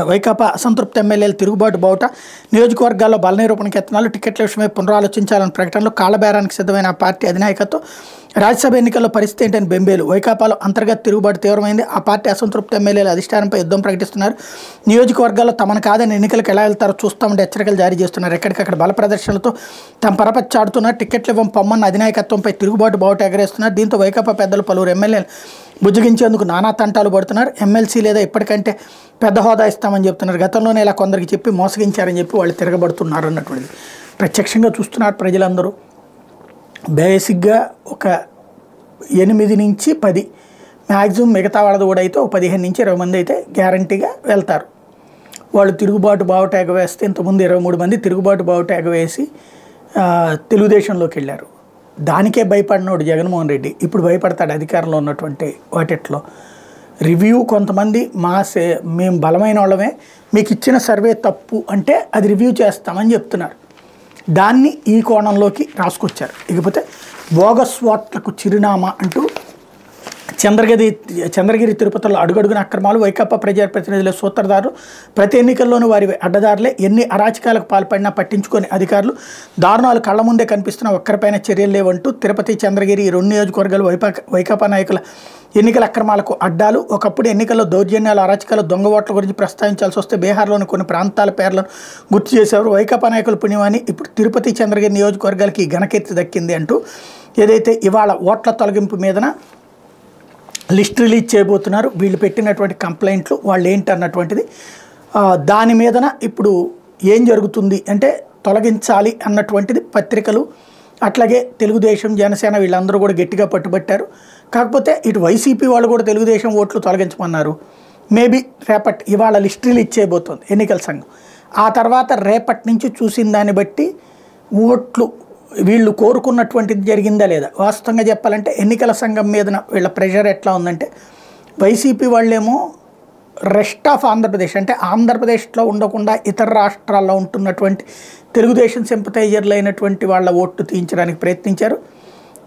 వైకాపా అసంతృప్త ఎమ్మెల్యేలు తిరుగుబాటు బావుట నియోజకవర్గాల్లో బల నిరూపణకు యత్నాలు టికెట్ల విషయమై పునరాలోచించాలని ప్రకటనలు కాళ్లబేరానికి సిద్ధమైన ఆ పార్టీ అధినాయకత్వం రాజ్యసభ ఎన్నికల్లో పరిస్థితి ఏంటని బెంబేలు వైకాపాలో అంతర్గత తిరుగుబాటు తీవ్రమైంది ఆ పార్టీ అసంతృప్త ఎమ్మెల్యేల అధిష్టానంపై యుద్ధం ప్రకటిస్తున్నారు నియోజకవర్గాల్లో తమను కాదని ఎన్నికలకు ఎలా వెళ్తారో చూస్తామంటే హెచ్చరికలు జారీ చేస్తున్నారు ఎక్కడికక్కడ బల ప్రదర్శనలతో తమ పరపచ్చాడుతున్నారు టికెట్లు ఇవ్వం పొమ్మన్న అధినాయకత్వంపై తిరుగుబాటు బావుట ఎగరేస్తున్నారు దీంతో వైకాపా పెద్దలు పలువురు ఎమ్మెల్యేలు బుజ్జగించేందుకు నానా తంటాలు పడుతున్నారు ఎమ్మెల్సీ లేదా ఇప్పటికంటే పెద్ద హోదా ఇస్తామని చెప్తున్నారు గతంలోనే ఇలా కొందరికి చెప్పి మోసగించారని చెప్పి వాళ్ళు తిరగబడుతున్నారు అన్నటువంటిది ప్రత్యక్షంగా చూస్తున్నారు ప్రజలందరూ బేసిక్గా ఒక 8 నుంచి 10 మ్యాక్సిమం మిగతా వాళ్ళది కూడా అయితే ఒక 15 నుంచి 20 మంది అయితే గ్యారంటీగా వెళ్తారు వాళ్ళు తిరుగుబాటు బావుట ఎగవేస్తే ఇంతకుముందు 23 మంది తిరుగుబాటు బావుట ఎగవేసి తెలుగుదేశంలోకి వెళ్ళారు దానికే భయపడినోడు జగన్మోహన్ రెడ్డి ఇప్పుడు భయపడతాడు అధికారంలో ఉన్నటువంటి వాటిట్లో రివ్యూ కొంతమంది మేము బలమైన వాళ్ళమే మీకు ఇచ్చిన సర్వే తప్పు అంటే అది రివ్యూ చేస్తామని చెప్తున్నారు దాన్ని ఈ కోణంలోకి రాసుకొచ్చారు ఇకపోతే బోగస్ ఓట్లకు చిరునామా అంటూ చంద్రగిరి తిరుపతిలో అడుగడుగున అక్రమాలు వైకాపా ప్రజాప్రతినిధుల సూత్రధారులు ప్రతి ఎన్నికల్లోనూ వారి అడ్డదారులే ఎన్ని అరాచకాలకు పాల్పడినా పట్టించుకొని అధికారులు దారుణాలు కళ్ల ముందే కనిపిస్తున్న ఒక్కరిపైన చర్యలు లేవంటూ తిరుపతి చంద్రగిరి 2 నియోజకవర్గాలు వైకాపా నాయకుల ఎన్నికల అక్రమాలకు అడ్డాలు ఒకప్పుడు ఎన్నికల్లో దౌర్జన్యాలు అరాచకాలు దొంగ ఓట్ల గురించి ప్రస్తావించాల్సి వస్తే బీహార్లోని కొన్ని ప్రాంతాల పేర్లను గుర్తు చేసేవారు వైకాపా నాయకుల పుణ్యమాని ఇప్పుడు తిరుపతి చంద్రగిరి నియోజకవర్గాలకి ఘనకీర్తి దక్కింది అంటూ ఏదైతే ఇవాళ ఓట్ల తొలగింపు మీదన లిస్ట్ రిలీజ్ చేయబోతున్నారు వీళ్ళు పెట్టినటువంటి కంప్లైంట్లు వాళ్ళు ఏంటి అన్నటువంటిది దాని మీదన ఇప్పుడు ఏం జరుగుతుంది అంటే తొలగించాలి అన్నటువంటిది పత్రికలు అట్లాగే తెలుగుదేశం జనసేన వీళ్ళందరూ కూడా గట్టిగా పట్టుబట్టారు కాకపోతే ఇటు వైసీపీ వాళ్ళు కూడా తెలుగుదేశం ఓట్లు తొలగించమన్నారు మేబీ ఇవాళ లిస్ట్ రిలీజ్ చేయబోతుంది ఎన్నికల సంఘం ఆ తర్వాత రేపటి నుంచి చూసిన దాన్ని బట్టి ఓట్లు వీళ్ళు కోరుకున్నటువంటిది జరిగిందా లేదా వాస్తవంగా చెప్పాలంటే ఎన్నికల సంఘం మీద వీళ్ళ ప్రెషర్ ఎట్లా ఉందంటే వైసీపీ వాళ్ళేమో రెస్ట్ ఆఫ్ ఆంధ్రప్రదేశ్ అంటే ఆంధ్రప్రదేశ్లో ఉండకుండా ఇతర రాష్ట్రాల్లో ఉంటున్నటువంటి తెలుగుదేశం సింపథైజర్లు అయినటువంటి వాళ్ళ ఓట్లు తీయించడానికి ప్రయత్నించారు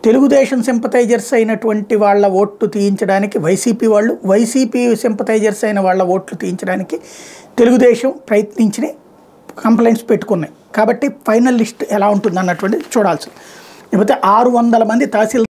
తెలుగుదేశం సింపథైజర్స్ అయినటువంటి వాళ్ళ ఓట్లు తీయించడానికి వైసీపీ సింపథైజర్స్ అయిన వాళ్ళ ఓట్లు తీయించడానికి తెలుగుదేశం ప్రయత్నించి కంప్లైంట్స్ పెట్టుకున్నాయి కాబట్టి ఫైనల్ లిస్ట్ ఎలా ఉంటుంది అన్నటువంటిది చూడాల్సింది లేకపోతే 600 మంది తహసీల్